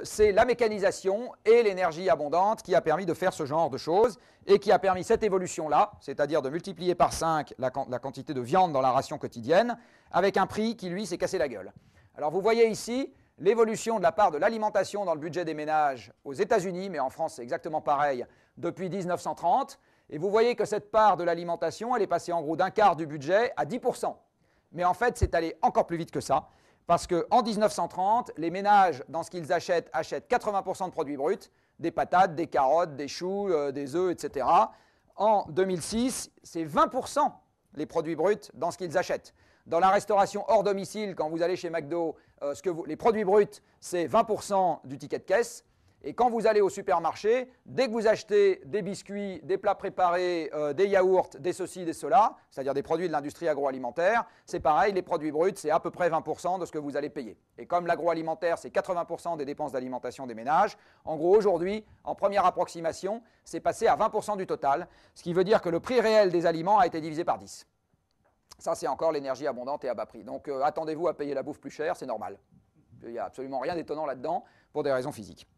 C'est la mécanisation et l'énergie abondante qui a permis de faire ce genre de choses et qui a permis cette évolution-là, c'est-à-dire de multiplier par 5 la quantité de viande dans la ration quotidienne, avec un prix qui, lui, s'est cassé la gueule. Alors vous voyez ici l'évolution de la part de l'alimentation dans le budget des ménages aux États-Unis, mais en France c'est exactement pareil, depuis 1930. Et vous voyez que cette part de l'alimentation, elle est passée en gros d'un quart du budget à 10%. Mais en fait, c'est allé encore plus vite que ça. Parce qu'en 1930, les ménages, dans ce qu'ils achètent 80% de produits bruts, des patates, des carottes, des choux, des œufs, etc. En 2006, c'est 20% les produits bruts dans ce qu'ils achètent. Dans la restauration hors domicile, quand vous allez chez McDo, les produits bruts, c'est 20% du ticket de caisse. Et quand vous allez au supermarché, dès que vous achetez des biscuits, des plats préparés, des yaourts, des ceci, des cela, c'est-à-dire des produits de l'industrie agroalimentaire, c'est pareil, les produits bruts, c'est à peu près 20% de ce que vous allez payer. Et comme l'agroalimentaire, c'est 80% des dépenses d'alimentation des ménages, en gros, aujourd'hui, en première approximation, c'est passé à 20% du total, ce qui veut dire que le prix réel des aliments a été divisé par 10. Ça, c'est encore l'énergie abondante et à bas prix. Donc, attendez-vous à payer la bouffe plus cher, c'est normal. Il n'y a absolument rien d'étonnant là-dedans pour des raisons physiques.